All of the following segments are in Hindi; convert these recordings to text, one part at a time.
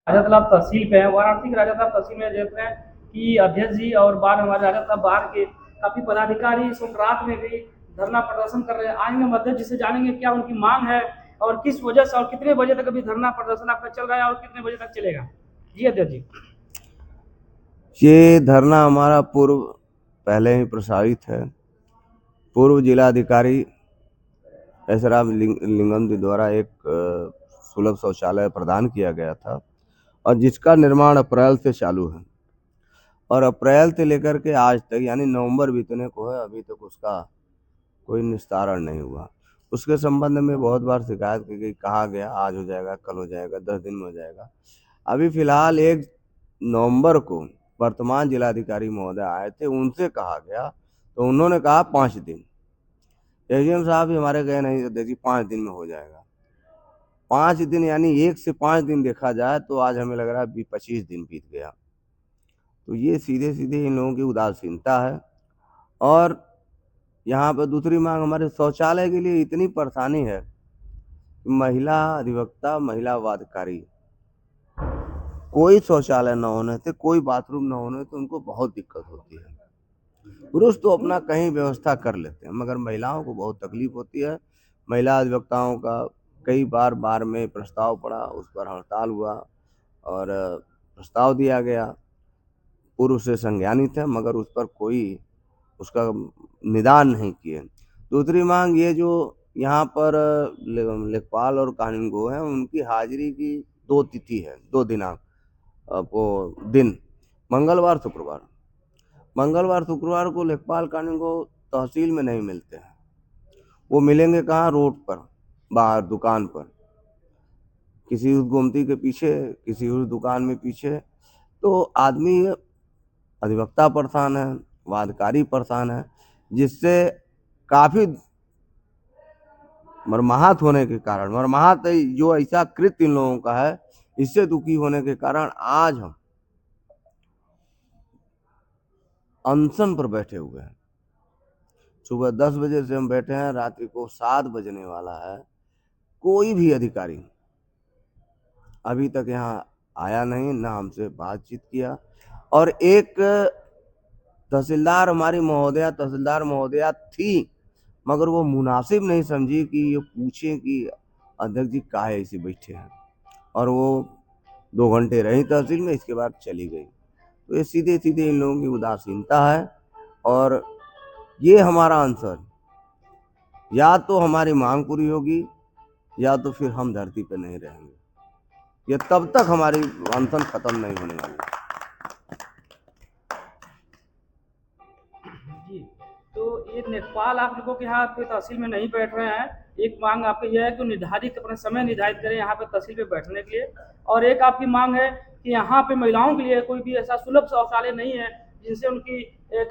राजा तालाब तहसील पे है। वाराणसी के राजा तालाब तहसील में देख रहे हैं कि अध्यक्ष जी और बाहर हमारे राजा तालाब बाहर के काफी पदाधिकारी इस वक्त रात में भी धरना प्रदर्शन कर रहे हैं। आएंगे हम अध्यक्ष जी से जानेंगे क्या उनकी मांग है और किस वजह से और कितने बजे तक अभी धरना प्रदर्शन आपका चल रहा है और कितने बजे तक चलेगा। जी अध्यक्ष जी। ये धरना हमारा पूर्व पहले ही प्रसारित है। पूर्व जिलाधिकारी एस राम लिंगम जी द्वारा एक सुलभ शौचालय प्रदान किया गया था और जिसका निर्माण अप्रैल से चालू है और अप्रैल से लेकर के आज तक यानी नवंबर बीतने को है, अभी तक उसका कोई निस्तारण नहीं हुआ। उसके संबंध में बहुत बार शिकायत की गई, कहा गया आज हो जाएगा, कल हो जाएगा, 10 दिन में हो जाएगा। अभी फिलहाल 1 नवंबर को वर्तमान जिलाधिकारी महोदय आए थे, उनसे कहा गया तो उन्होंने कहा 5 दिन। एसडीएम साहब भी हमारे गए नहीं, तो देखिए 5 दिन में हो जाएगा। 5 दिन यानी 1 से 5 दिन देखा जाए तो आज हमें लग रहा है 25 दिन बीत गया। तो ये सीधे सीधे इन लोगों की उदासीनता है। और यहाँ पर दूसरी मांग हमारे शौचालय के लिए इतनी परेशानी है कि महिला अधिवक्ता, महिला वादकारी, कोई शौचालय न होने से, कोई बाथरूम न होने से उनको बहुत दिक्कत होती है। पुरुष तो अपना कहीं व्यवस्था कर लेते हैं, मगर महिलाओं को बहुत तकलीफ होती है। महिला अधिवक्ताओं का कई बार में प्रस्ताव पड़ा, उस पर हड़ताल हुआ और प्रस्ताव दिया गया, पूर्व से संज्ञानित है, मगर उस पर कोई उसका निदान नहीं किए। दूसरी मांग ये जो यहाँ पर लेखपाल और कानूनगो हैं, उनकी हाजिरी की 2 तिथि है, 2 दिनांक, वो दिन मंगलवार शुक्रवार को लेखपाल कानूनगो तहसील में नहीं मिलते हैं। वो मिलेंगे कहाँ? रोड पर, बाहर दुकान पर, किसी उस गोमती के पीछे, किसी उस दुकान में पीछे। तो आदमी अधिवक्ता परेशान है, वादकारी परेशान है, जिससे काफ़ी मर्माहत होने के कारण, मर्माहत जो ऐसा कृत्य इन लोगों का है, इससे दुखी होने के कारण आज हम अनशन पर बैठे हुए हैं। सुबह 10 बजे से हम बैठे हैं, रात्रि को 7 बजने वाला है। कोई भी अधिकारी अभी तक यहाँ आया नहीं, ना हमसे बातचीत किया। और एक तहसीलदार महोदया थी, मगर वो मुनासिब नहीं समझी कि ये पूछे कि अध्यक्ष जी काहे ऐसे बैठे हैं, और वो 2 घंटे रही तहसील में, इसके बाद चली गई। तो ये सीधे सीधे इन लोगों की उदासीनता है। और ये हमारा आंसर, या तो हमारी मांग पूरी होगी या तो फिर हम धरती पर नहीं रहेंगे। ये तब तक हमारी अनशन खत्म नहीं होने वाली। जी, तो ये लेखपाल आप लोगों के यहाँ पे तहसील में नहीं बैठ रहे हैं। एक मांग आपकी यह है कि निर्धारित अपना समय निर्धारित करें यहाँ पे तहसील पे बैठने के लिए। और एक आपकी मांग है कि यहाँ पे महिलाओं के लिए कोई भी ऐसा सुलभ शौचालय नहीं है जिनसे उनकी एक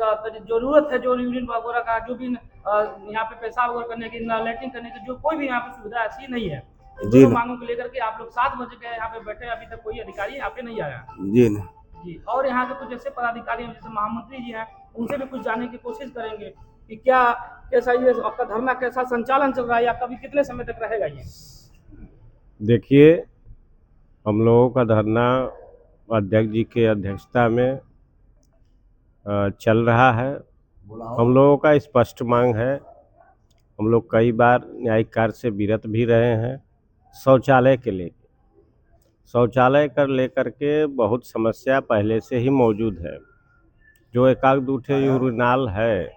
जरूरत है, जो यूरिन वगैरह का, जो भी यहाँ पे पेशाब वगैरह करने की, लैट्रिन करने की, जो कोई भी यहाँ पे सुविधा ऐसी नहीं है। इन जी दोनों न, मांगों को लेकर के आप लोग 7 बजे के यहाँ पे बैठे, अभी तक कोई अधिकारी यहाँ पे नहीं आया। जी न। जी, और यहाँ के कुछ ऐसे पदाधिकारी हैं जैसे महामंत्री जी हैं, उनसे भी कुछ जानने की कोशिश करेंगे कि क्या, कैसा ये आपका धरना कैसा संचालन चल रहा है या कभी कितने समय तक रहेगा ये। देखिए, हम लोगों का धरना अध्यक्ष जी के अध्यक्षता में चल रहा है। हम लोगों का स्पष्ट मांग है, हम लोग कई बार न्यायिक कार्य से विरत भी रहे हैं। शौचालय के लिए, शौचालय कर लेकर के बहुत समस्या पहले से ही मौजूद है। जो एकाध दूठे यूरिनाल है,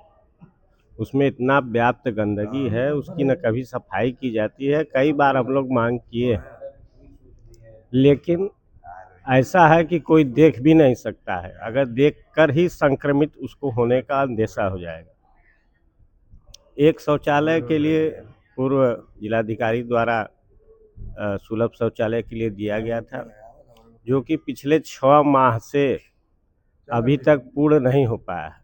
उसमें इतना व्याप्त गंदगी है, उसकी न कभी सफाई की जाती है। कई बार हम लोग मांग किए हैं, लेकिन ऐसा है कि कोई देख भी नहीं सकता है। अगर देख कर ही संक्रमित उसको होने का अंदेशा हो जाएगा। एक शौचालय के लिए पूर्व जिलाधिकारी द्वारा सुलभ शौचालय के लिए दिया गया था, जो कि पिछले 6 माह से अभी तक पूर्ण नहीं हो पाया है।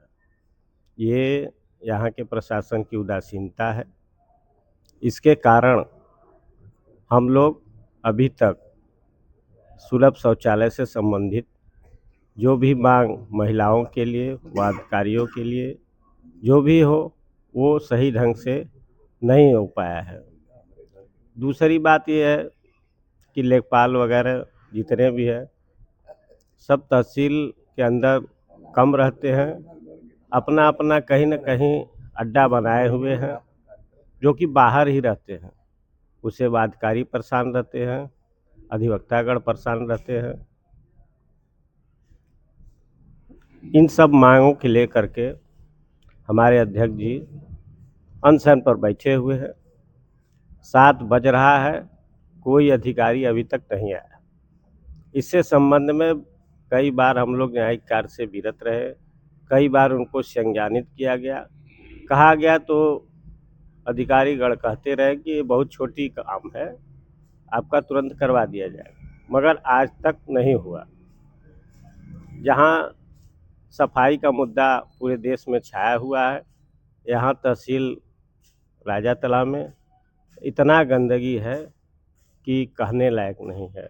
ये यहाँ के प्रशासन की उदासीनता है। इसके कारण हम लोग अभी तक सुलभ शौचालय से संबंधित जो भी मांग महिलाओं के लिए, वादकारियों के लिए जो भी हो, वो सही ढंग से नहीं हो पाया है। दूसरी बात यह है कि लेखपाल वगैरह जितने भी हैं सब तहसील के अंदर कम रहते हैं, अपना अपना कहीं न कहीं अड्डा बनाए हुए हैं, जो कि बाहर ही रहते हैं। उससे वादकारी परेशान रहते हैं, अधिवक्तागण परेशान रहते हैं। इन सब मांगों को लेकर के हमारे अध्यक्ष जी अनशन पर बैठे हुए हैं। 7 बज रहा है, कोई अधिकारी अभी तक नहीं आया। इससे संबंध में कई बार हम लोग न्यायिक कार्य से विरत रहे, कई बार उनको संज्ञानित किया गया, कहा गया तो अधिकारीगण कहते रहे कि ये बहुत छोटी काम है, आपका तुरंत करवा दिया जाएगा, मगर आज तक नहीं हुआ। जहां सफाई का मुद्दा पूरे देश में छाया हुआ है, यहाँ तहसील राजा तालाब में इतना गंदगी है कि कहने लायक नहीं है।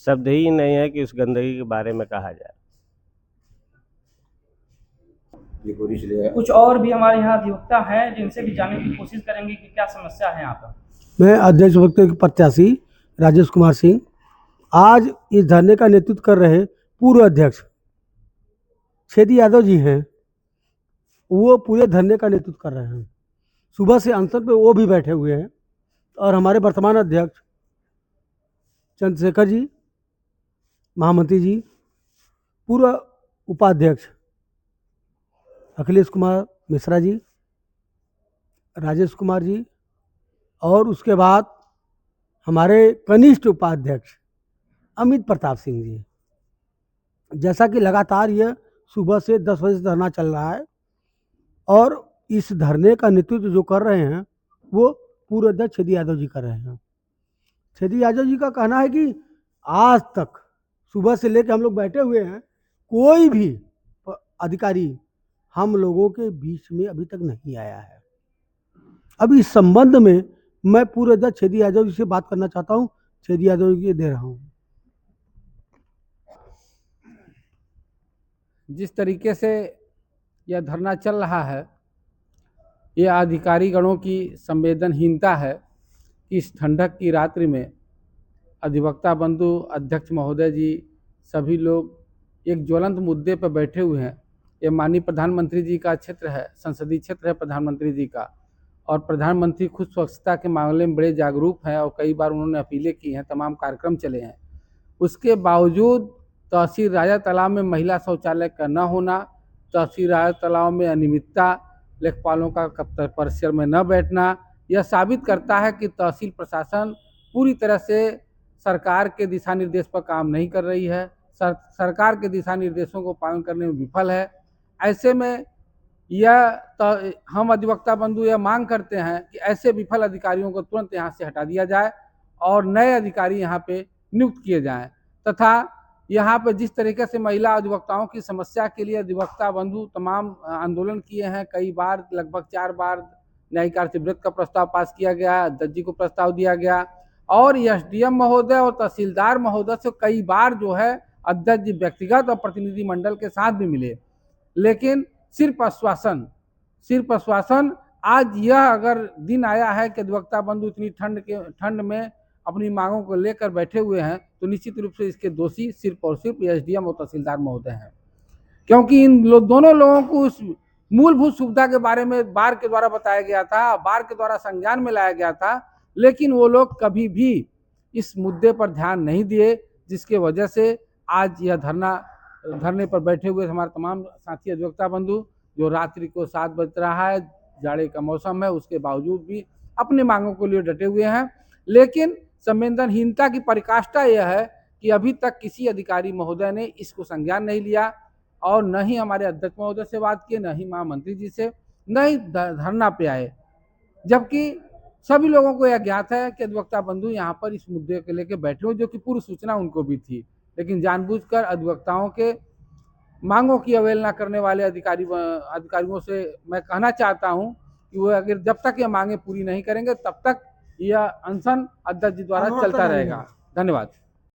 शब्द ही नहीं है कि उस गंदगी के बारे में कहा जाए। कुछ और भी हमारे यहाँ अधिवक्ता हैं जिनसे भी जानने की कोशिश करेंगे कि क्या समस्या है यहाँ पर। मैं अध्यक्ष वक्त के प्रत्याशी राजेश कुमार सिंह आज इस धरने का नेतृत्व कर रहे पूर्व अध्यक्ष छेदी यादव जी हैं, वो पूरे धरने का नेतृत्व कर रहे हैं। सुबह से अनशन पे वो भी बैठे हुए हैं और हमारे वर्तमान अध्यक्ष चंद्रशेखर जी, महामंत्री जी, पूर्व उपाध्यक्ष अखिलेश कुमार मिश्रा जी, राजेश कुमार जी और उसके बाद हमारे कनिष्ठ उपाध्यक्ष अमित प्रताप सिंह जी। जैसा कि लगातार यह सुबह से 10 बजे से धरना चल रहा है और इस धरने का नेतृत्व जो कर रहे हैं वो पूर्व अध्यक्ष छेदी यादव जी कर रहे हैं। छेदी यादव जी का कहना है कि आज तक सुबह से लेकर हम लोग बैठे हुए हैं, कोई भी अधिकारी हम लोगों के बीच में अभी तक नहीं आया है। अब इस संबंध में मैं पूर्व अध्यक्ष छेदी यादव जी से बात करना चाहता हूँ। छेदी यादव जी दे रहा हूँ। जिस तरीके से यह धरना चल रहा है, यह अधिकारी गणों की संवेदनहीनता है कि इस ठंडक की रात्रि में अधिवक्ता बंधु, अध्यक्ष महोदय जी, सभी लोग एक ज्वलंत मुद्दे पर बैठे हुए हैं। यह माननीय प्रधानमंत्री जी का क्षेत्र है, संसदीय क्षेत्र है प्रधानमंत्री जी का, और प्रधानमंत्री खुद स्वच्छता के मामले में बड़े जागरूक हैं और कई बार उन्होंने अपीलें की हैं, तमाम कार्यक्रम चले हैं। उसके बावजूद तहसील राजा तालाब में महिला शौचालय का न होना, तहसील राजा तालाब में अनियमितता, लेखपालों का परिसर में न बैठना, यह साबित करता है कि तहसील प्रशासन पूरी तरह से सरकार के दिशा निर्देश पर काम नहीं कर रही है, सरकार के दिशा निर्देशों को पालन करने में विफल है। ऐसे में हम अधिवक्ता बंधु यह मांग करते हैं कि ऐसे विफल अधिकारियों को तुरंत यहाँ से हटा दिया जाए और नए अधिकारी यहाँ पे नियुक्त किए जाएं, तथा यहाँ पे जिस तरीके से महिला अधिवक्ताओं की समस्या के लिए अधिवक्ता बंधु तमाम आंदोलन किए हैं, कई बार लगभग 4 बार न्यायिक कार्य से विरोध का प्रस्ताव पास किया गया, अध्यक्ष जी को प्रस्ताव दिया गया और एसडीएम महोदय और तहसीलदार महोदय से कई बार जो है अध्यक्ष जी व्यक्तिगत और प्रतिनिधि मंडल के साथ भी मिले, लेकिन सिर्फ आश्वासन। आज यह अगर दिन आया है कि अधिवक्ता बंधु इतनी ठंड में अपनी मांगों को लेकर बैठे हुए हैं, तो निश्चित रूप से इसके दोषी सिर्फ और सिर्फ एसडीएम और तहसीलदार महोदय हैं, क्योंकि इन दोनों लोगों को उस मूलभूत सुविधा के बारे में बार के द्वारा बताया गया था, बार के द्वारा संज्ञान में लाया गया था, लेकिन वो लोग कभी भी इस मुद्दे पर ध्यान नहीं दिए, जिसके वजह से आज यह धरने पर बैठे हुए हमारे तमाम साथी अधिवक्ता बंधु, जो रात्रि को 7 बज रहा है, जाड़े का मौसम है, उसके बावजूद भी अपने मांगों को लिए डटे हुए हैं। लेकिन संवेदनहीनता की परिकाष्ठा यह है कि अभी तक किसी अधिकारी महोदय ने इसको संज्ञान नहीं लिया और न ही हमारे अध्यक्ष महोदय से बात किए, न ही महामंत्री जी से, न ही धरना पे आए, जबकि सभी लोगों को यह ज्ञात है कि अधिवक्ता बंधु यहाँ पर इस मुद्दे को लेकर बैठे हुए, जो कि पूर्व सूचना उनको भी थी, लेकिन जानबूझकर अधिवक्ताओं के मांगों की अवहेलना करने वाले अधिकारियों से मैं कहना चाहता हूं कि वो अगर जब तक ये मांगे पूरी नहीं करेंगे तब तक यह अनशन अध्यक्ष जी द्वारा चलता रहेगा। धन्यवाद।